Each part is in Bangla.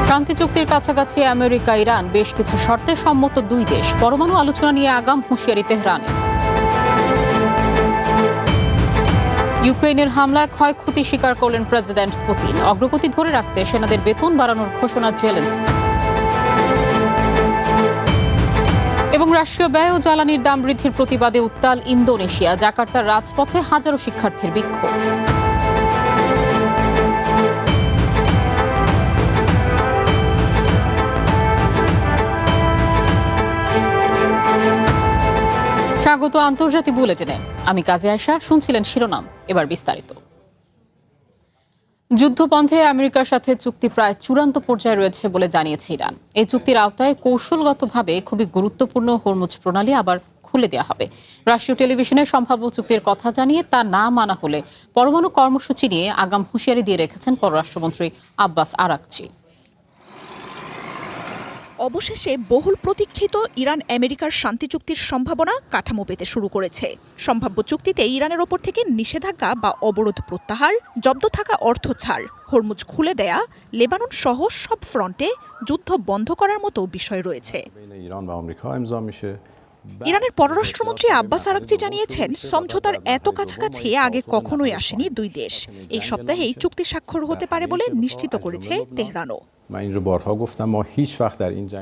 শান্তি চুক্তির কাছাকাছি আমেরিকা ইরান, বেশ কিছু শর্তে সম্মত দুই দেশ। পরমাণু আলোচনা নিয়ে আগাম হুঁশিয়ারি তেহরানের। ইউক্রেনের হামলায় ক্ষয়ক্ষতি স্বীকার করলেন প্রেসিডেন্ট পুতিন। অগ্রগতি ধরে রাখতে সেনাদের বেতন বাড়ানোর ঘোষণা জেলেনস্কি। এবং রাষ্ট্রীয় ব্যয় ও জ্বালানির দাম বৃদ্ধির প্রতিবাদে উত্তাল ইন্দোনেশিয়া। জাকার্তার রাজপথে হাজারো শিক্ষার্থীর বিক্ষোভ। স্বাগত আন্তর্জাতিক বুলেটিনে। আমি কাজী আয়েশা। শুনছিলেন শিরোনাম, এবার বিস্তারিত। যুদ্ধপন্থে আমেরিকার সাথে চুক্তি প্রায় চূড়ান্ত পর্যায়ে রয়েছে বলে জানিয়েছে ইরান। এই চুক্তির আওতায় কৌশলগতভাবে খুবই গুরুত্বপূর্ণ হরমুজ প্রণালী আবার খুলে দেওয়া হবে। রাষ্ট্রীয় টেলিভিশনে সম্ভাব্য চুক্তির কথা জানিয়ে তা না মানা হলে পরমাণু কর্মসূচি নিয়ে আগাম হুঁশিয়ারি দিয়ে রেখেছেন পররাষ্ট্রমন্ত্রী আব্বাস আরাকচি। অবশেষে বহুল প্রতীক্ষিত ইরান আমেরিকার শান্তি চুক্তির সম্ভাবনা কাঠামো পেতে শুরু করেছে। সম্ভাব্য চুক্তিতে ইরানের ওপর থেকে নিষেধাজ্ঞা বা অবরোধ প্রত্যাহার, জব্দ থাকা অর্থ ছাড়, হরমুজ খুলে দেয়া, লেবানন সহ সব ফ্রন্টে যুদ্ধ বন্ধ করার মতো বিষয় রয়েছে। ইরানের পররাষ্ট্রমন্ত্রী আব্বাস আরাকচি জানিয়েছেন, সমঝোতার এত কাছাকাছি আগে কখনোই আসেনি দুই দেশ। এই সপ্তাহেই চুক্তি স্বাক্ষর হতে পারে বলে নিশ্চিত করেছে তেহরানও।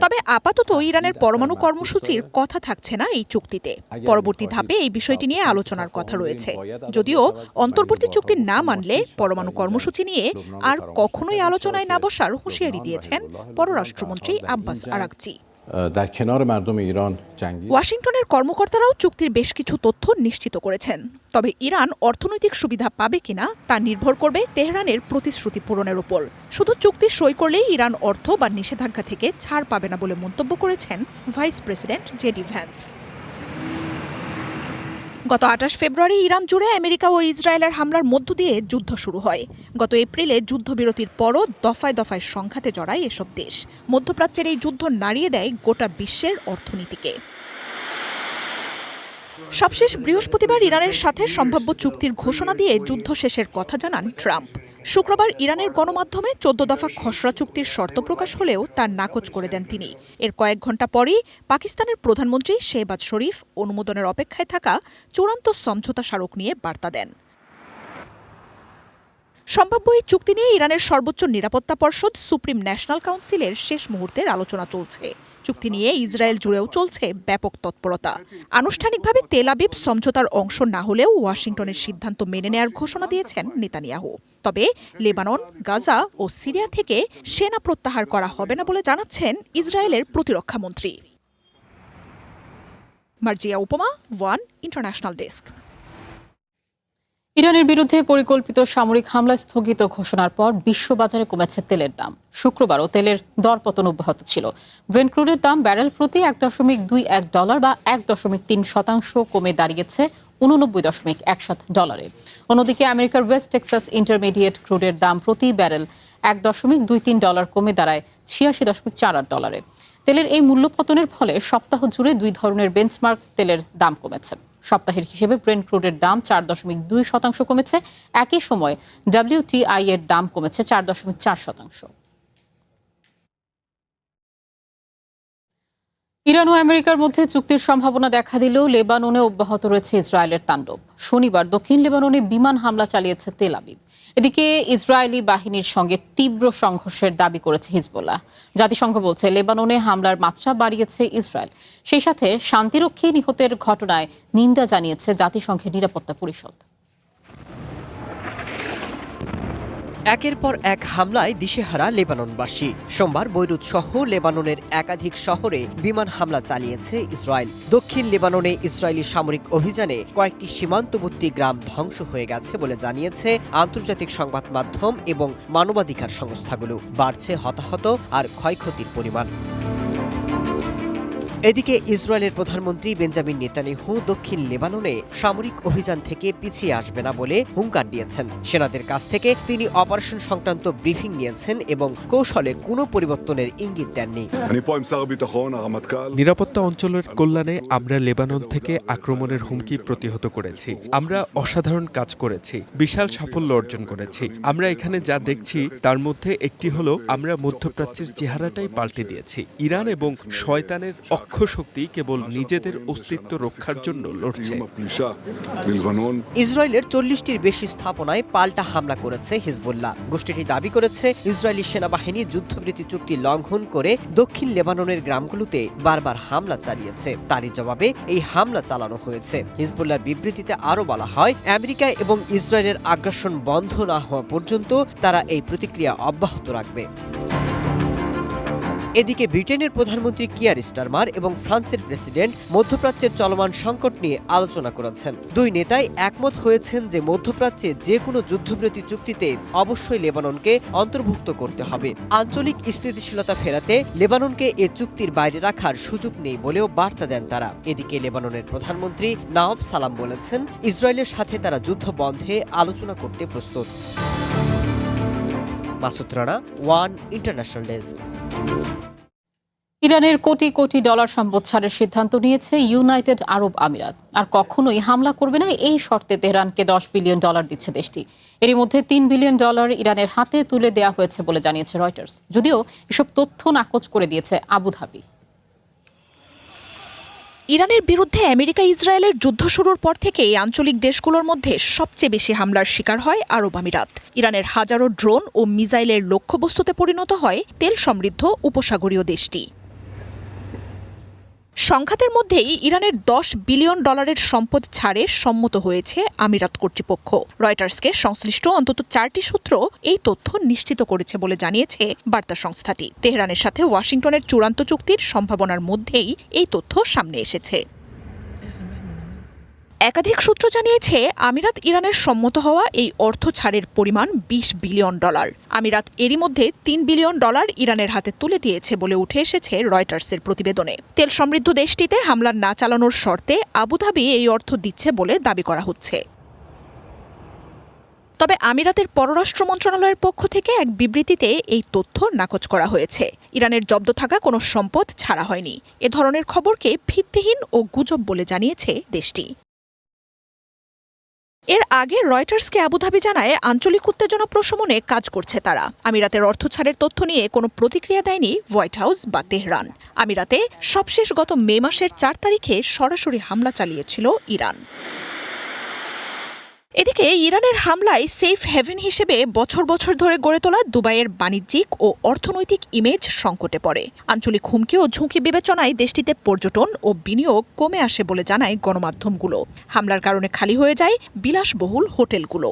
তবে আপাতত ইরানের পরমাণু কর্মসূচির কথা থাকছে না এই চুক্তিতে। পরবর্তী ধাপে এই বিষয়টি নিয়ে আলোচনার কথা রয়েছে। যদিও অন্তর্বর্তী চুক্তি না মানলে পরমাণু কর্মসূচি নিয়ে আর কখনোই আলোচনায় না বসার হুঁশিয়ারি দিয়েছেন পররাষ্ট্রমন্ত্রী আব্বাস আরাকচি। ওয়াশিংটনের কর্মকর্তারাও চুক্তির বেশ কিছু তথ্য নিশ্চিত করেছেন। তবে ইরান অর্থনৈতিক সুবিধা পাবে কিনা তা নির্ভর করবে তেহরানের প্রতিশ্রুতি পূরণের উপর। শুধু চুক্তি সই করলেই ইরান অর্থ বা নিষেধাজ্ঞা থেকে ছাড় পাবে না বলে মন্তব্য করেছেন ভাইস প্রেসিডেন্ট জেডি ভ্যান্স। গত ২৮ ফেব্রুয়ারি ইরান জুড়ে আমেরিকা ও ইসরায়েলের হামলার মধ্য দিয়ে যুদ্ধ শুরু হয়। গত এপ্রিলে যুদ্ধবিরতির পরও দফায় দফায় সংঘাতে জড়ায় এসব দেশ। মধ্যপ্রাচ্যের এই যুদ্ধ নাড়িয়ে দেয় গোটা বিশ্বের অর্থনীতিকে। সবশেষ বৃহস্পতিবার ইরানের সাথে সম্ভাব্য চুক্তির ঘোষণা দিয়ে যুদ্ধ শেষের কথা জানান ট্রাম্প। শুক্রবার ইরানের গণমাধ্যমে ১৪ দফা খসড়া চুক্তির শর্ত প্রকাশ হলেও তার নাকচ করে দেন তিনি। এর কয়েক ঘণ্টা পরই পাকিস্তানের প্রধানমন্ত্রী শেহবাজ শরীফ অনুমোদনের অপেক্ষায় থাকা চূড়ান্ত সমঝোতা স্মারক নিয়ে বার্তা দেন। সম্ভাব্য এই চুক্তি নিয়ে ইরানের সর্বোচ্চ নিরাপত্তা পর্ষদ সুপ্রিম ন্যাশনাল কাউন্সিলের শেষ মুহূর্তের আলোচনা চলছে। চুক্তি নিয়ে ইসরায়েল জুড়েও চলছে ব্যাপক তৎপরতা। আনুষ্ঠানিকভাবে তেল আবিব সমঝোতার অংশ না হলেও ওয়াশিংটনের সিদ্ধান্ত মেনে নেয়ার ঘোষণা দিয়েছেন নেতানিয়াহু। তবে লেবানন, গাজা ও সিরিয়া থেকে সেনা প্রত্যাহার করা হবে না বলে জানাচ্ছেন ইসরায়েলের প্রতিরক্ষা মন্ত্রী। মার্জিয়া উপমা, ওয়ান ইন্টারন্যাশনাল ডেস্ক। ইরানের বিরুদ্ধে পরিকল্পিত সামরিক হামলা স্থগিত ঘোষণার পর বিশ্ববাজারে কমেছে তেলের দাম। শুক্রবারও তেলের দরপতন অব্যাহত ছিল। ব্রেন্ট ক্রুডের দাম ব্যারেল প্রতি $1.21 বা 1.3% কমে দাঁড়িয়েছে $89.17। অন্যদিকে আমেরিকার ওয়েস্ট টেক্সাস ইন্টারমিডিয়েট ক্রুডের দাম প্রতি ব্যারেল $1.23 কমে দাঁড়ায় $86.48। তেলের এই মূল্য পতনের ফলে সপ্তাহ জুড়ে দুই ধরনের বেঞ্চমার্ক তেলের দাম কমেছে। সপ্তাহের হিসেবে ব্রেন্ট ক্রুডের দাম 4.2% কমেছে। একই সময় WTI এর দাম কমেছে 4.4%। ইরান ও আমেরিকার মধ্যে চুক্তির সম্ভাবনা দেখা দিলেও লেবাননে অব্যাহত রয়েছে ইসরায়েলের তাণ্ডব। শনিবার দক্ষিণ লেবাননে বিমান হামলা চালিয়েছে তেল আবিব। এদিকে ইসরায়েলি বাহিনীর সঙ্গে তীব্র সংঘর্ষের দাবি করেছে হিজবুল্লাহ। জাতিসংঘ বলছে লেবাননে হামলার মাত্রা বাড়িয়েছে ইসরায়েল। সেই সাথে শান্তিরক্ষী নিহতের ঘটনায় নিন্দা জানিয়েছে জাতিসংঘের নিরাপত্তা পরিষদ। একের পর এক হামলায় দিশেহারা লেবাননবাসী। সোমবার বৈরুত সহ লেবাননের একাধিক শহরে বিমান হামলা চালিয়েছে ইসরায়েল। দক্ষিণ লেবাননে ইসরায়েলি সামরিক অভিযানে কয়েকটি সীমান্তবর্তী গ্রাম ধ্বংস হয়ে গেছে বলে জানিয়েছে আন্তর্জাতিক সংবাদ মাধ্যম এবং মানবাধিকার সংস্থাগুলো। বাড়ছে হতাহত আর ক্ষয়ক্ষতির পরিমাণ। এদিকে ইসরায়েলের প্রধানমন্ত্রী বেঞ্জামিন নেতানিয়াহু দক্ষিণ লেবাননে সামরিক অভিযান থেকে পিছিয়ে আসবে না বলে হুঙ্কার দিয়েছেন। সেনাদের কাছ থেকে তিনি অপারেশন সংক্রান্ত ব্রিফিং নিয়েছেন এবং কৌশলে কোনো পরিবর্তনের ইঙ্গিত দেননি। নিরাপত্তা অঞ্চলের কল্যাণে আমরা লেবানন থেকে আক্রমণের হুমকি প্রতিহত করেছি। আমরা অসাধারণ কাজ করেছি, বিশাল সাফল্য অর্জন করেছি। আমরা এখানে যা দেখছি তার মধ্যে একটি হলো আমরা মধ্যপ্রাচ্যের চেহারাটাই পাল্টে দিয়েছি। ইরান এবং শয়তানের অক্ষশক্তি কেবল নিজেদের অস্তিত্ব রক্ষার জন্য লড়ছে। ইসরায়েলের 40টির বেশি স্থাপনায় পাল্টা হামলা করেছে হিজবুল্লাহ। গোষ্ঠীটি দাবি করেছে ইসরায়েলি সেনাবাহিনী যুদ্ধবিরতি চুক্তি লঙ্ঘন করে দক্ষিণ লেবাননের গ্রামগুলোতে বারবার হামলা চালিয়েছে। তারই জবাবে এই হামলা চালানো হয়েছে। হিজবুল্লাহর বিবৃতিতে আরও বলা হয়, আমেরিকা এবং ইসরায়েলের আগ্রাসন বন্ধ না হওয়া পর্যন্ত তারা এই প্রতিক্রিয়া অব্যাহত রাখবে। এদিকে ব্রিটেনের প্রধানমন্ত্রী কিয়ার স্টারমার এবং ফ্রান্সের প্রেসিডেন্ট মধ্যপ্রাচ্যের চলমান সংকট নিয়ে আলোচনা করেছেন। দুই নেতাই একমত হয়েছেন যে মধ্যপ্রাচ্যে যে কোনো যুদ্ধবিরতি চুক্তিতে অবশ্যই লেবাননকে অন্তর্ভুক্ত করতে হবে। আঞ্চলিক স্থিতিশীলতা ফেরাতে লেবাননকে এ চুক্তির বাইরে রাখার সুযোগ নেই বলেও বার্তা দেন তারা। এদিকে লেবাননের প্রধানমন্ত্রী নাওফ সালাম বলেছেন, ইসরায়েলের সাথে তারা যুদ্ধ বন্ধে আলোচনা করতে প্রস্তুত। Masud Rana, one international desk. ইরানের কোটি কোটি ডলার সম্পদ ছাড়ের সিদ্ধান্ত নিয়েছে ইউনাইটেড আরব আমিরাত। আর কখনোই হামলা করবে না এই শর্তে তেহরানকে $10 বিলিয়ন দিচ্ছে দেশটি। এরই মধ্যে $3 বিলিয়ন ইরানের হাতে তুলে দেওয়া হয়েছে বলে জানিয়েছে রয়টার্স। যদিও এসব তথ্য নাকচ করে দিয়েছে আবুধাবি। ইরানের বিরুদ্ধে আমেরিকা ইসরায়েলের যুদ্ধ শুরুর পর থেকেই আঞ্চলিক দেশগুলোর মধ্যে সবচেয়ে বেশি হামলার শিকার হয় আরব আমিরাত। ইরানের হাজারো ড্রোন ও মিসাইলের লক্ষ্যবস্তুতে পরিণত হয় তেল সমৃদ্ধ উপসাগরীয় দেশটি। সংঘাতের মধ্যেই ইরানের $10 বিলিয়ন সম্পদ ছাড়ে সম্মত হয়েছে আমিরাত কর্তৃপক্ষ। রয়টার্সকে সংশ্লিষ্ট অন্তত 4টি সূত্র এই তথ্য নিশ্চিত করেছে বলে জানিয়েছে বার্তা সংস্থাটি। তেহরানের সাথে ওয়াশিংটনের চূড়ান্ত চুক্তির সম্ভাবনার মধ্যেই এই তথ্য সামনে এসেছে। একাধিক সূত্র জানিয়েছে, আমিরাত ইরানের সম্মত হওয়া এই অর্থ ছাড়ের পরিমাণ $20 বিলিয়ন। আমিরাত এরই মধ্যে $3 বিলিয়ন ইরানের হাতে তুলে দিয়েছে বলে উঠে এসেছে রয়টার্সের প্রতিবেদনে। তেল সমৃদ্ধ দেশটিতে হামলা না চালানোর শর্তে আবুধাবি এই অর্থ দিচ্ছে বলে দাবি করা হচ্ছে। তবে আমিরাতের পররাষ্ট্র মন্ত্রণালয়ের পক্ষ থেকে এক বিবৃতিতে এই তথ্য নাকচ করা হয়েছে। ইরানের জব্দ থাকা কোনো সম্পদ ছাড়া হয়নি। এ ধরনের খবরকে ভিত্তিহীন ও গুজব বলে জানিয়েছে দেশটি। এর আগে রয়টার্সকে আবুধাবি জানায়, আঞ্চলিক উত্তেজনা প্রশমনে কাজ করছে তারা। আমিরাতের অর্থ ছাড়ের তথ্য নিয়ে কোনো প্রতিক্রিয়া দেয়নি হোয়াইট হাউস বা তেহরান। আমিরাতে সবশেষ গত মে মাসের 4 তারিখে সরাসরি হামলা চালিয়েছিল ইরান। এদিকে ইরানের হামলায় সেফ হেভেন হিসেবে বছর বছর ধরে গড়ে তোলা দুবাইয়ের বাণিজ্যিক ও অর্থনৈতিক ইমেজ সংকটে পড়ে। আঞ্চলিক হুমকি ও ঝুঁকি বিবেচনায় দেশটিতে পর্যটন ও বিনিয়োগ কমে আসে বলে জানায় গণমাধ্যমগুলো। হামলার কারণে খালি হয়ে যায় বিলাসবহুল হোটেলগুলো।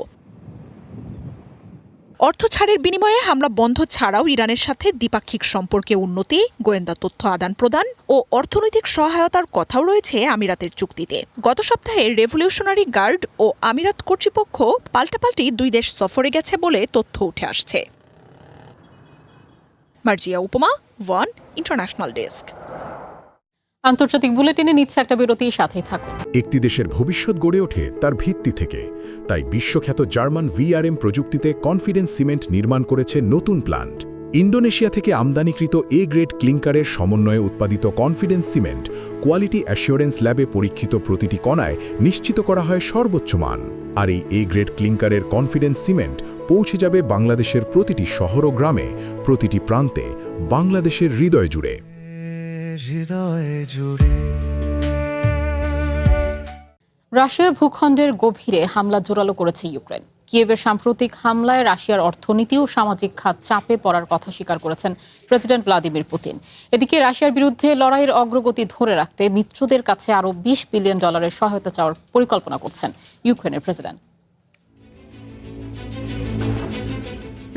অর্থ ছাড়ের বিনিময়ে হামলা বন্ধ ছাড়াও ইরানের সাথে দ্বিপাক্ষিক সম্পর্কে উন্নতি, গোয়েন্দা তথ্য আদান প্রদান ও অর্থনৈতিক সহায়তার কথাও রয়েছে আমিরাতের চুক্তিতে। গত সপ্তাহে রেভলিউশনারি গার্ড ও আমিরাত কর্তৃপক্ষ পাল্টাপাল্টি 2 দেশ সফরে গেছে বলে তথ্য উঠে আসছে। মার্জিয়া উপমা, ওয়ান ইন্টারন্যাশনাল ডেস্ক। আন্তর্জাতিক বুলেটিনে নিচ্ছে একটা বিরতি, সাথেই থাকুন। একটি দেশের ভবিষ্যৎ গড়ে ওঠে তার ভিত্তি থেকে। তাই বিশ্বখ্যাত জার্মান VRM প্রযুক্তিতে কনফিডেন্স সিমেন্ট নির্মাণ করেছে নতুন প্ল্যান্ট। ইন্দোনেশিয়া থেকে আমদানিকৃত A গ্রেড ক্লিংকারের সমন্বয়ে উৎপাদিত কনফিডেন্স সিমেন্ট কোয়ালিটি অ্যাসিওরেন্স ল্যাবে পরীক্ষিত প্রতিটি কণায় নিশ্চিত করা হয় সর্বোচ্চ মান। আর এই A গ্রেড ক্লিংকারের কনফিডেন্স সিমেন্ট পৌঁছে যাবে বাংলাদেশের প্রতিটি শহর ও গ্রামে, প্রতিটি প্রান্তে, বাংলাদেশের হৃদয় জুড়ে। রাশিয়ার ভূখণ্ডের গভীরে হামলা জোরালো করেছে ইউক্রেন। কিয়েভের সাম্প্রতিক হামলায় রাশিয়ার অর্থনীতি ও সামাজিক খাত চাপে পড়ার কথা স্বীকার করেছেন প্রেসিডেন্ট ভ্লাদিমির পুতিন। এদিকে রাশিয়ার বিরুদ্ধে লড়াইয়ের অগ্রগতি ধরে রাখতে মিত্রদের কাছে আরও $20 বিলিয়ন সহায়তা চাওয়ার পরিকল্পনা করছেন ইউক্রেনের প্রেসিডেন্ট।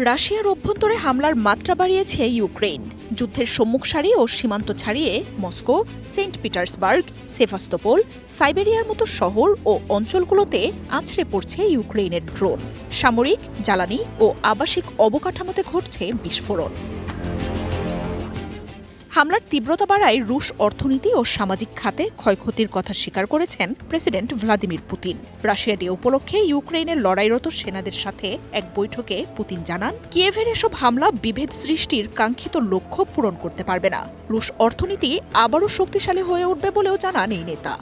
রাশিয়ার অভ্যন্তরে হামলার মাত্রা বাড়িয়েছে ইউক্রেন। যুদ্ধের সম্মুখ সারি ও সীমান্ত ছাড়িয়ে মস্কো, সেন্ট পিটার্সবার্গ, সেভাস্তোপোল, সাইবেরিয়ার মতো শহর ও অঞ্চলগুলোতে আছড়ে পড়ছে ইউক্রেনের ড্রোন। সামরিক, জ্বালানি ও আবাসিক অবকাঠামোতে ঘটছে বিস্ফোরণ। হামলার তীব্রতা বাড়ায় রুশ অর্থনীতি ও সামাজিক খাতে ক্ষয়ক্ষতির কথা স্বীকার করেছেন president Vladimir Putin. Russia day উপলক্ষে ইউক্রেনের লড়াইরত সেনাদের সাথে এক বৈঠকে পুতিন জানান, কিয়েভের এসব হামলা বিভেদ সৃষ্টির কাঙ্ক্ষিত লক্ষ্য পূরণ করতে পারবে না। রুশ অর্থনীতি আবারও শক্তিশালী হয়ে উঠবে বলেও জানান এই নেতা।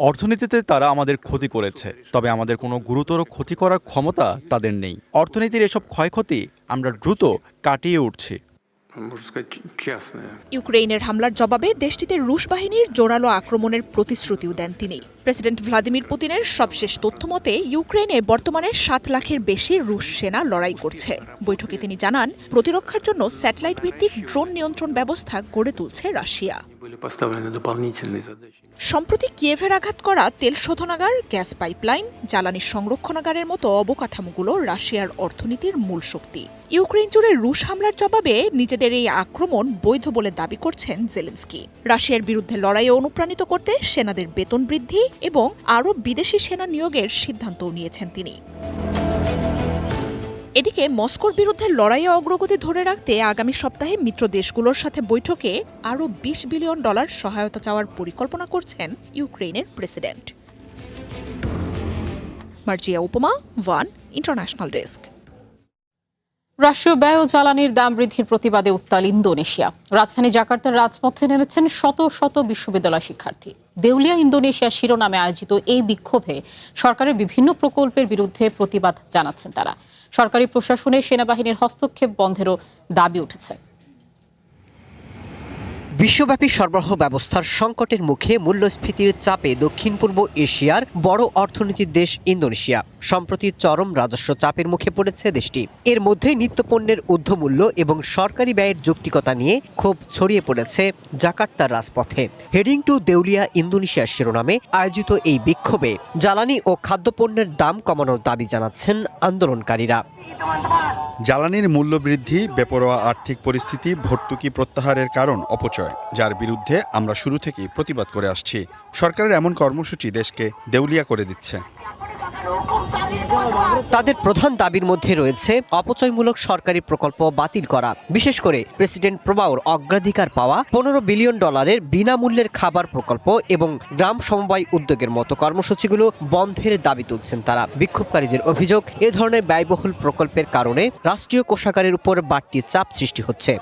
অর্থনীতিতে তারা আমাদের ক্ষতি করেছে, তবে আমাদের কোনো গুরুতর ক্ষতি করার ক্ষমতা তাদের নেই। অর্থনীতির এসব ক্ষয়ক্ষতি আমরা দ্রুত কাটিয়ে উঠছি। ইউক্রেনের হামলার জবাবে দেশটিতে রুশ বাহিনীর জোরালো আক্রমণের প্রতিশ্রুতিও দেন তিনি। প্রেসিডেন্ট ভ্লাদিমির পুতিনের সবশেষ তথ্যমতে ইউক্রেনে বর্তমানে 7 লাখের বেশি রুশ সেনা লড়াই করছে। বৈঠকে তিনি জানান, প্রতিরক্ষার জন্য স্যাটেলাইট ভিত্তিক ড্রোন নিয়ন্ত্রণ ব্যবস্থা গড়ে তুলছে রাশিয়া। সম্প্রতি কিয়েভের আঘাত করা তেল শোধনাগার, গ্যাস পাইপলাইন, জ্বালানি সংরক্ষণাগারের মতো অবকাঠামোগুলো রাশিয়ার অর্থনীতির মূল শক্তি। ইউক্রেন জুড়ে রুশ হামলার জবাবে নিজেদের এই আক্রমণ বৈধ বলে দাবি করছেন জেলেনস্কি। রাশিয়ার বিরুদ্ধে লড়াইয়ে অনুপ্রাণিত করতে সেনাদের বেতন বৃদ্ধি এবং আরও বিদেশি সেনা নিয়োগের সিদ্ধান্তও নিয়েছেন তিনি। এদিকে মস্কোর বিরুদ্ধে লড়াইয়ে অগ্রগতি ধরে রাখতে আগামী সপ্তাহে মিত্র দেশগুলোর সাথে বৈঠকে আরও $20 বিলিয়ন সহায়তা চাওয়ার পরিকল্পনা করছেন ইউক্রেনের প্রেসিডেন্ট। মার্জিয়া উপমা, ওয়ান ইন্টারন্যাশনাল ডেস্ক। রাষ্ট্রীয় ব্যয় ও জ্বালানির দাম বৃদ্ধির প্রতিবাদে উত্তাল ইন্দোনেশিয়া। রাজধানী জাকার্তার রাজপথে নেমেছেন শত শত বিশ্ববিদ্যালয় শিক্ষার্থী। দেউলিয়া ইন্দোনেশিয়া শিরোনামে আয়োজিত এই বিক্ষোভে সরকারের বিভিন্ন প্রকল্পের বিরুদ্ধে প্রতিবাদ জানাচ্ছেন তারা। সরকারি প্রশাসনে সেনাবাহিনীর হস্তক্ষেপ বন্ধেরও দাবি উঠেছে। বিশ্বব্যাপী সরবরাহ ব্যবস্থার সংকটের মুখে মূল্যস্ফীতির চাপে দক্ষিণ পূর্ব এশিয়ার বড় অর্থনীতির দেশ ইন্দোনেশিয়া সম্প্রতি চরম রাজস্ব চাপের মুখে পড়েছে দেশটি। এর মধ্যে নিত্যপণ্যের ঊর্ধ্বমূল্য এবং সরকারি ব্যয়ের যৌক্তিকতা নিয়ে ক্ষোভ ছড়িয়ে পড়েছে জাকার্তার রাজপথে। হেডিং টু দেউলিয়া ইন্দোনেশিয়া শিরোনামে আয়োজিত এই বিক্ষোভে জ্বালানি ও খাদ্যপণ্যের দাম কমানোর দাবি জানাচ্ছেন আন্দোলনকারীরা। জ্বালানির মূল্যবৃদ্ধি, বেপরোয়া আর্থিক পরিস্থিতি, ভর্তুকি প্রত্যাহারের কারণ অপচয়, যার বিরুদ্ধে আমরা শুরু থেকেই প্রতিবাদ করে আসছি। সরকারের এমন কর্মসূচি দেশকে দেউলিয়া করে দিচ্ছে। তাদের প্রধান দাবির মধ্যে রয়েছে অপচয়মূলক সরকারি প্রকল্প বাতিল করা, বিশেষ করে প্রেসিডেন্ট প্রবাওর অগ্রাধিকার পাওয়া $15 বিলিয়ন বিনামূল্যের খাবার প্রকল্প এবং গ্রাম সমবায় উদ্যোগের মতো কর্মসূচিগুলো বন্ধের দাবি তুলছেন তারা। বিক্ষোভকারীদের অভিযোগ, এ ধরনের ব্যয়বহুল প্রকল্পের কারণে রাষ্ট্রীয় কোষাগারের উপর বাড়তি চাপ সৃষ্টি হচ্ছে।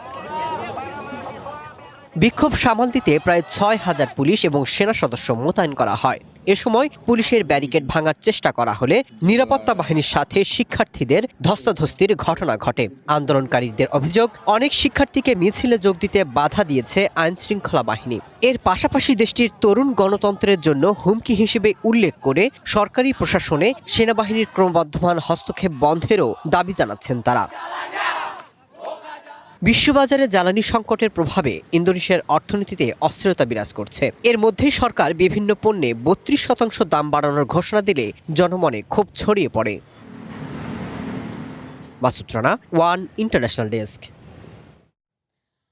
বিক্ষোভ সামাল দিতে প্রায় 6,000 পুলিশ এবং সেনা সদস্য মোতায়েন করা হয়। এ সময় পুলিশের ব্যারিকেড ভাঙার চেষ্টা করা হলে নিরাপত্তা বাহিনীর সাথে শিক্ষার্থীদের ধস্তাধস্তির ঘটনা ঘটে। আন্দোলনকারীদের অভিযোগ, অনেক শিক্ষার্থীকে মিছিলে যোগ দিতে বাধা দিয়েছে আইনশৃঙ্খলা বাহিনী। এর পাশাপাশি দেশটির তরুণ গণতন্ত্রের জন্য হুমকি হিসেবে উল্লেখ করে সরকারি প্রশাসনে সেনাবাহিনীর ক্রমবর্ধমান হস্তক্ষেপ বন্ধেরও দাবি জানাচ্ছেন তারা। বিশ্ববাজারে জ্বালানি সংকটের প্রভাবে ইন্দোনেশিয়ার অর্থনীতিতে অস্থিরতা বিরাজ করছে। এর মধ্যেই সরকার বিভিন্ন পণ্যে 32% দাম বাড়ানোর ঘোষণা দিলে জনমনে ক্ষোভ ছড়িয়ে পড়ে। Masud Rana, one international desk.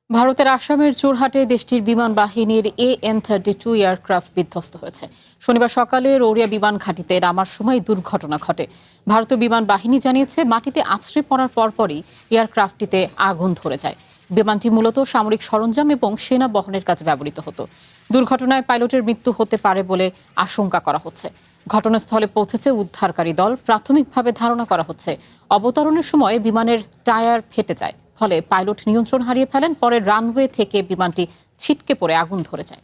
ভারতের আসামের যোরহাটে দেশটির বিমান বাহিনীর AN-32 এয়ারক্রাফট বিধ্বস্ত হয়েছে। শনিবার সকালে রৌরিয়া বিমান ঘাঁটিতে নামার সময় দুর্ঘটনা ঘটে। ভারতীয় বিমান বাহিনী জানিয়েছে, মাটিতে আছড়ে পড়ার পরপরই এয়ারক্রাফটটিতে আগুন ধরে যায়। বিমানটি মূলত সামরিক সরঞ্জাম এবং সেনা বহনের কাজে ব্যবহৃত হতো। দুর্ঘটনায় পাইলটের মৃত্যু হতে পারে বলে আশঙ্কা করা হচ্ছে। ঘটনাস্থলে পৌঁছেছে উদ্ধারকারী দল। প্রাথমিকভাবে ধারণা করা হচ্ছে, অবতরণের সময় বিমানের টায়ার ফেটে যায়, ফলে পাইলট নিয়ন্ত্রণ হারিয়ে ফেলেন। পরে রানওয়ে থেকে বিমানটি ছিটকে পড়ে আগুন ধরে যায়।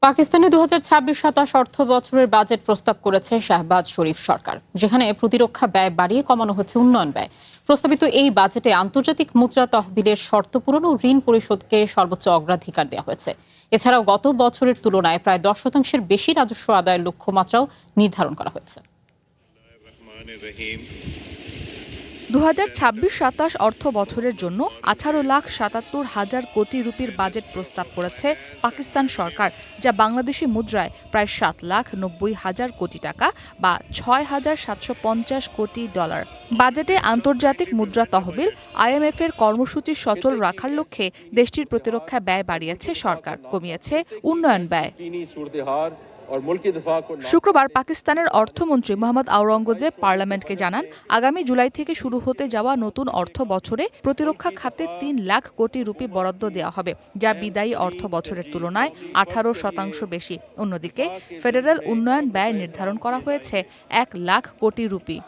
পাকিস্তানে 2026-27 অর্থ বছরের বাজেট প্রস্তাব করেছে শাহবাজ শরীফ সরকার, যেখানে প্রতিরক্ষা ব্যয় বাড়িয়ে কমানো হচ্ছে উন্নয়ন ব্যয়। প্রস্তাবিত এই বাজেটে আন্তর্জাতিক মুদ্রা তহবিলের শর্ত পূরণ ও ঋণ পরিশোধকে সর্বোচ্চ অগ্রাধিকার দেওয়া হয়েছে। এছাড়াও গত বছরের তুলনায় প্রায় 10% বেশি রাজস্ব আদায়ের লক্ষ্যমাত্রাও নির্ধারণ করা হয়েছে। 2026-27 অর্থ বছরের জন্য 18,77,000 কোটি রুপির বাজেট প্রস্তাব করেছে পাকিস্তান সরকার, যা বাংলাদেশি মুদ্রায় প্রায় 7,90,000 কোটি টাকা বা $6,750 কোটি। বাজেটে আন্তর্জাতিক মুদ্রা তহবিল IMF এর কর্মসূচি সচল রাখার লক্ষ্যে দেশটির প্রতিরক্ষা ব্যয় বাড়িয়েছে সরকার, কমিয়েছে উন্নয়ন ব্যয়। শুক্রবার পাকিস্তানের অর্থমন্ত্রী মোহাম্মদ আওরঙ্গজেব পার্লামেন্টকে জানান, আগামী জুলাই থেকে শুরু হতে যাওয়া নতুন অর্থ বছরে প্রতিরক্ষা খাতে ৩ লাখ কোটি রুপি বরাদ্দ দেওয়া হবে, যা বিদায়ী অর্থ বছরের তুলনায় 18% বেশি। অন্যদিকে ফেডারেল উন্নয়ন ব্যয় নির্ধারণ করা হয়েছে 1 লাখ কোটি রুপি।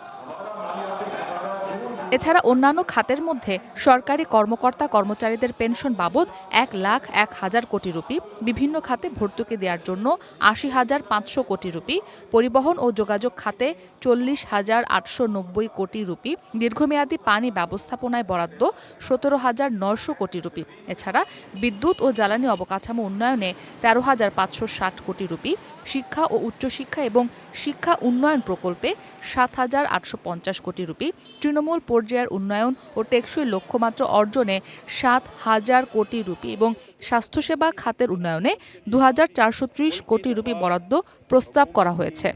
এছাড়া অন্যান্য খাতের মধ্যে সরকারি কর্মকর্তা কর্মচারীদের পেনশন বাবদ 1,01,000 কোটি রুপি, বিভিন্ন খাতে ভর্তুকি দেওয়ার জন্য 80,500 কোটি রুপি, পরিবহন ও যোগাযোগ খাতে 40,890 কোটি রুপি, দীর্ঘমেয়াদী পানি ব্যবস্থাপনায় বরাদ্দ 17,900 কোটি রুপি। এছাড়া বিদ্যুৎ ও জ্বালানি অবকাঠামো উন্নয়নে 13,560 কোটি রুপি, শিক্ষা ও উচ্চশিক্ষা এবং শিক্ষা উন্নয়ন প্রকল্পে 7,850 কোটি রুপি, তৃণমূল পর্যায়ের উন্নয়ন ও টেকসই লক্ষ্যমাত্রা অর্জনে 7,000 কোটি রুপি এবং স্বাস্থ্যসেবা খাতের উন্নয়নে 2,430 কোটি রুপি বরাদ্দ প্রস্তাব করা হয়েছে।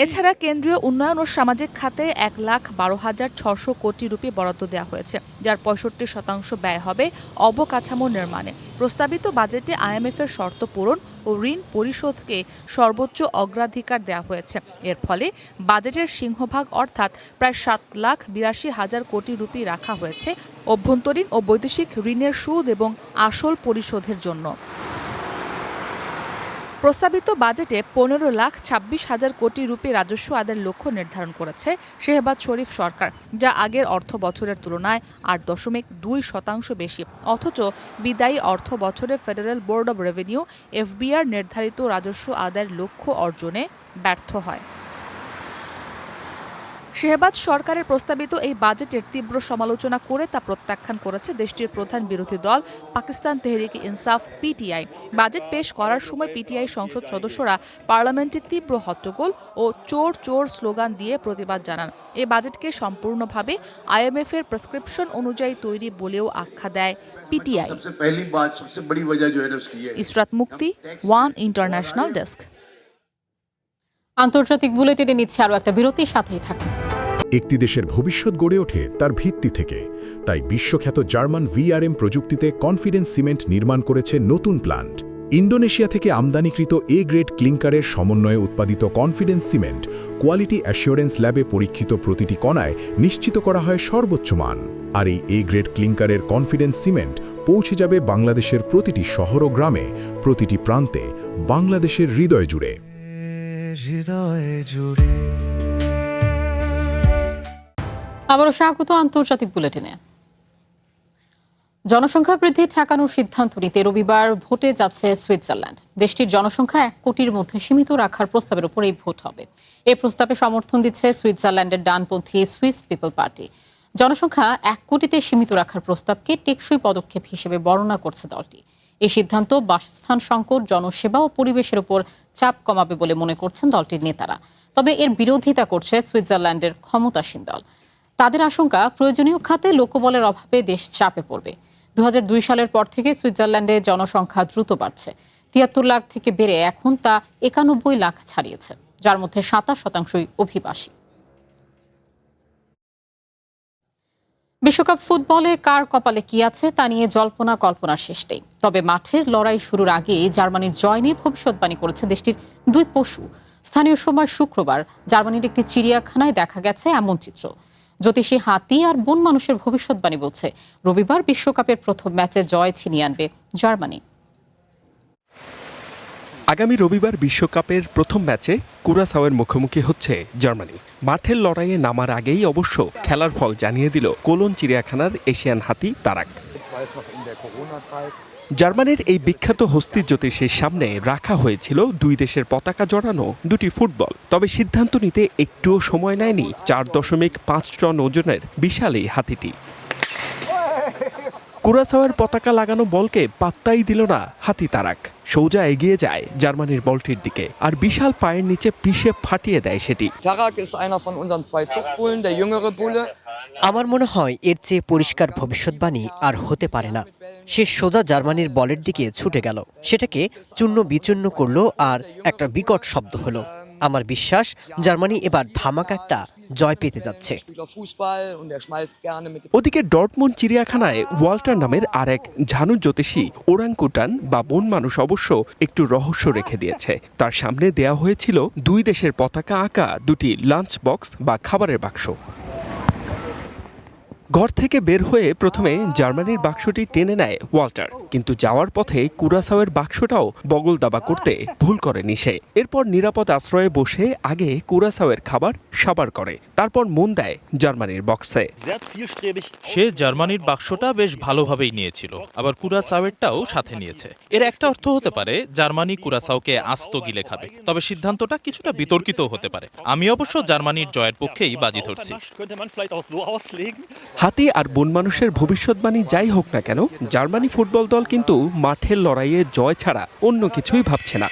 এছাড়া কেন্দ্রীয় উন্নয়ন ও সামাজিক খাতে 1,12,600 কোটি রুপি বরাদ্দ দেওয়া হয়েছে, যার 65% ব্যয় হবে অবকাঠামো নির্মাণে। প্রস্তাবিত বাজেটে IMF-এর শর্ত পূরণ ও ঋণ পরিশোধকে সর্বোচ্চ অগ্রাধিকার দেওয়া হয়েছে। এর ফলে বাজেটের সিংহভাগ অর্থাৎ প্রায় 7,82,000 কোটি রুপি রাখা হয়েছে অভ্যন্তরীণ ও বৈদেশিক ঋণের সুদ এবং আসল পরিশোধের জন্য। প্রস্তাবিত বাজেটে 15,26,000 কোটি রুপি রাজস্ব আদায়ের লক্ষ্য নির্ধারণ করেছে শেহবাজ শরীফ সরকার, যা আগের অর্থ বছরের তুলনায় 8.2% বেশি। অথচ বিদায়ী অর্থ বছরে federal board of revenue FBR নির্ধারিত রাজস্ব আদায়ের লক্ষ্য অর্জনে ব্যর্থ হয়। শেহবাজ সরকারের প্রস্তাবিত এই বাজেটের তীব্র সমালোচনা করে তা প্রত্যাখ্যান করেছে দেশটির প্রধান বিরোধী দল পাকিস্তান তেহরিকে ইনসাফ PTI। বাজেট পেশ করার সময় PTI সংসদ সদস্যরা পার্লামেন্টে তীব্র হট্টগোল ও চোর চোর স্লোগান দিয়ে প্রতিবাদ জানান। এই বাজেটকে সম্পূর্ণভাবে IMF-এর প্রেসক্রিপশন অনুযায়ী তৈরি বলেও আখ্যা দেয় PTI। ইসরাত মুক্তি, ওয়ান ইন্টারন্যাশনাল ডেস্ক। আন্তর্জাতিক বুলেটিনে নিচ্ছে আরও একটা বিরতির সাথেই থাকুন। একটি দেশের ভবিষ্যৎ গড়ে ওঠে তার ভিত্তি থেকে, তাই বিশ্বখ্যাত জার্মান VRM প্রযুক্তিতে কনফিডেন্স সিমেন্ট নির্মাণ করেছে নতুন প্ল্যান্ট। ইন্দোনেশিয়া থেকে আমদানিকৃত A গ্রেড ক্লিংকারের সমন্বয়ে উৎপাদিত কনফিডেন্স সিমেন্ট কোয়ালিটি অ্যাসিওরেন্স ল্যাবে পরীক্ষিত প্রতিটি কণায় নিশ্চিত করা হয় সর্বোচ্চ মান। আর এই A গ্রেড ক্লিংকারের কনফিডেন্স সিমেন্ট পৌঁছে যাবে বাংলাদেশের প্রতিটি শহর ও গ্রামে, প্রতিটি প্রান্তে, বাংলাদেশের হৃদয় জুড়ে। আবারও স্বাগত আন্তর্জাতিক বুলেটিনে। জনসংখ্যা বৃদ্ধি ঠেকানোর সিদ্ধান্ত নিতে রবিবার ভোটে যাচ্ছে সুইজারল্যান্ড। দেশটির জনসংখ্যা 1 কোটির মধ্যে সীমিত রাখার প্রস্তাবের উপর এই ভোট হবে। এই প্রস্তাবে সমর্থন দিচ্ছে সুইজারল্যান্ডের ডানপন্থী সুইস পিপল পার্টি। জনসংখ্যা 1 কোটিতে সীমিত রাখার প্রস্তাবকে টেকসই পদক্ষেপ হিসেবে বর্ণনা করছে দলটি। এই সিদ্ধান্ত বাসস্থান সংকট, জনসেবা ও পরিবেশের উপর চাপ কমাবে বলে মনে করছেন দলটির নেতারা। তবে এর বিরোধিতা করছে সুইজারল্যান্ডের ক্ষমতাসীন দল। তাদের আশঙ্কা, প্রয়োজনীয় খাতে লোকবলের অভাবে দেশ চাপে পড়বে। 2002 সালের পর থেকে সুইজারল্যান্ডে জনসংখ্যা দ্রুত বাড়ছে। 73 লাখ থেকে বেড়ে এখন তা 91 লাখ ছাড়িয়েছে, যার মধ্যে 27% অভিবাসী। বিশ্বকাপ ফুটবলে কার কপালে কি আছে তা নিয়ে জল্পনা কল্পনার শেষ নেই। তবে মাঠের লড়াই শুরুর আগেই জার্মানির জয় নিয়ে ভবিষ্যৎবাণী করেছে দেশটির 2 পশু। স্থানীয় সময় শুক্রবার জার্মানির একটি চিড়িয়াখানায় দেখা গেছে এমন চিত্র। জ্যোতিষী হাতি আর বন মানুষের ভবিষ্যৎবাণী বলছে রবিবার বিশ্বকাপের প্রথম ম্যাচে জয় ছিনিয়ে আনবে জার্মানি। আগামী রবিবার বিশ্বকাপের প্রথম ম্যাচে কুরাসাওয়ের মুখোমুখি হচ্ছে জার্মানি। মাঠের লড়াইয়ে নামার আগেই অবশ্য খেলার ফল জানিয়ে দিল কোলন চিড়িয়াখানার এশিয়ান হাতি তারাক। জার্মানির এই বিখ্যাত হস্তি জ্যোতিষীর সামনে রাখা হয়েছিল 2 দেশের পতাকা জড়ানো 2টি ফুটবল। তবে সিদ্ধান্ত নিতে একটুও সময় নেয়নি 4.5 টন ওজনের বিশাল এই হাতিটি। কুরাসাওয়ের পতাকা লাগানো বলকে পাত্তাই দিল না হাতি তারাক। সোজা এগিয়ে যায় জার্মানির বলটির দিকে আর বিশাল পায়ের নিচে পিষে ফাটিয়ে দেয় সেটি। আমার মনে হয় এর চেয়ে পরিষ্কার ভবিষ্যৎবাণী আর হতে পারে না। সে সোজা জার্মানির বলের দিকে ছুটে গেল, সেটাকে চূর্ণ বিচূর্ণ করলো আর একটা বিকট শব্দ হলো। আমার বিশ্বাস জার্মানি এবার ধামাকা একটা জয় পেতে যাচ্ছে। ওদিকে ডর্টমুন্ড চিড়িয়াখানায় ওয়াল্টার নামের আরেক ঝানু জ্যোতিষী ওরাংকুটান বা বন মানুষ অবশ্য একটু রহস্য রেখে দিয়েছে। তার সামনে দেয়া হয়েছিল দুই দেশের পতাকা আঁকা দুটি লাঞ্চ বক্স বা খাবারের বাক্স। ঘর থেকে বের হয়ে প্রথমে জার্মানির বাক্সটি টেনে নেয় ওয়াল্টার, কিন্তু যাওয়ার পথে কুরাসাওয়ের বাক্সটাও বগল দাবা করতে ভুল করেনি সে। এরপর নিরাপদ আশ্রয়ে বসে আগে কুরাসাওয়ের খাবার সাবার করে, তারপর মন দেয় জার্মানির বক্সে। সে জার্মানির বাক্সটা বেশ ভালোভাবেই নিয়েছিল, আবার কুরাসাওয়েরটাও সাথে নিয়েছে। এর একটা অর্থ হতে পারে জার্মানি কুরাসাওকে আস্ত গিলে খাবে, তবে সিদ্ধান্তটা কিছুটা বিতর্কিত হতে পারে। আমি অবশ্য জার্মানির জয়ের পক্ষেই বাজি ধরছি। হাতি আর বন মানুষের ভবিষ্যৎবাণী যাই হোক না কেন, জার্মানি ফুটবল দল কিন্তু মাঠের লড়াইয়ে জয় ছাড়া অন্য কিছুই ভাবছে না।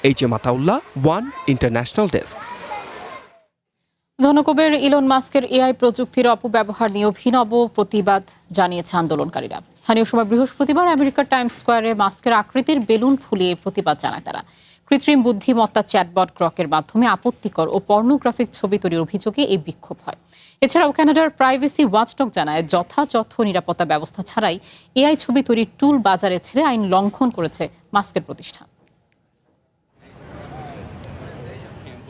H M Ataullah, one international desk. ধনকুবের ইলন মাস্কের এআই প্রযুক্তির অপব্যবহার নিয়ে অভিনব প্রতিবাদ জানিয়েছে আন্দোলনকারীরা। স্থানীয় সময় বৃহস্পতিবার আমেরিকার টাইমস স্কোয়ারে মাস্কের আকৃতির বেলুন ফুলিয়ে প্রতিবাদ জানায় তারা। কৃত্রিম বুদ্ধিমত্তা চ্যাটবট গ্রকের মাধ্যমে আপত্তিকর ও পর্নোগ্রাফিক ছবি তৈরির অভিযোগে এই বিক্ষোভ হয়। এছাড়াও কানাডার প্রাইভেসি ওয়াচডগ জানায় যথাযথ নিরাপত্তা ব্যবস্থা ছাড়াই এআই ছবি তৈরির টুল বাজারে ছেড়ে আইন লঙ্ঘন করেছে মাস্কের প্রতিষ্ঠান।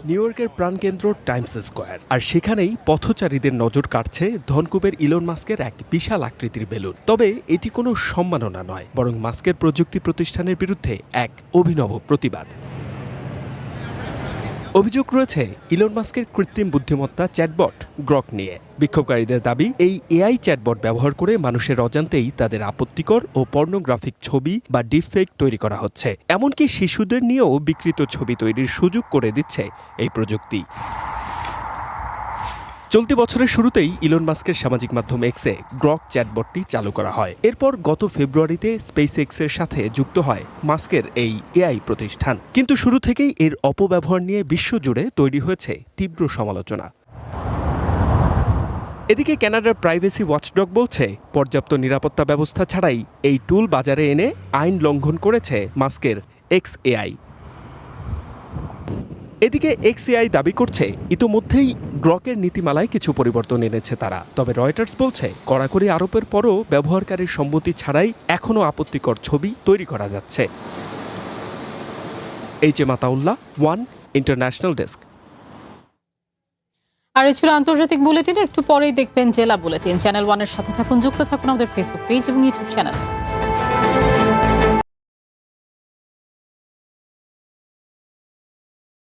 নিউ ইয়র্কের প্রাণকেন্দ্র টাইমস স্কোয়ার, আর সেখানেই পথচারীদের নজর কাটছে ধনকুবের ইলন মাস্কের এক বিশাল আকৃতির বেলুন। তবে এটি কোনো সম্মাননা নয়, বরং মাস্কের প্রযুক্তি প্রতিষ্ঠানের বিরুদ্ধে এক অভিনব প্রতিবাদ। অভিযোগ রয়েছে ইলন মাস্কের কৃত্রিম বুদ্ধিমত্তা চ্যাটবট গ্রক নিয়ে। বিক্ষোভকারীদের দাবি, এই এআই চ্যাটবট ব্যবহার করে মানুষের অজান্তেই তাদের আপত্তিকর ও পর্নোগ্রাফিক ছবি বা ডিপফেক তৈরি করা হচ্ছে। এমনকি শিশুদের নিয়েও বিকৃত ছবি তৈরির সুযোগ করে দিচ্ছে এই প্রযুক্তি। চলতি বছরের শুরুতেই ইলন মাস্কের সামাজিক মাধ্যম এক্সে গ্রক চ্যাটবটটি চালু করা হয়। এরপর গত ফেব্রুয়ারিতে স্পেস এক্সের সাথে যুক্ত হয় মাস্কের এই এআই প্রতিষ্ঠান। কিন্তু শুরু থেকেই এর অপব্যবহার নিয়ে বিশ্বজুড়ে তৈরি হয়েছে তীব্র সমালোচনা। এদিকে কানাডার প্রাইভেসি ওয়াচডগ বলছে, পর্যাপ্ত নিরাপত্তা ব্যবস্থা ছাড়াই এই টুল বাজারে এনে আইন লঙ্ঘন করেছে মাস্কের এক্স এআই। এদিকে এক্সএআই দাবি করছে ইতোমধ্যেই গ্রকের নীতিমালায় কিছু পরিবর্তন এনেছে তারা। তবে রয়টার্স বলছে, কড়াকড়ি আরোপের পরও ব্যবহারকারীর সম্মতি ছাড়াই এখনও আপত্তিকর ছবি তৈরি করা যাচ্ছে। H M Ataullah, one international desk. আর এই ছিল আন্তর্জাতিক বুলেটিন। একটু পরেই দেখবেন জেলা বুলেটিন। চ্যানেল ওয়ানের সাথে থাকুন, যুক্ত থাকুন আমাদের ফেসবুক পেজ এবং ইউটিউব চ্যানেলে।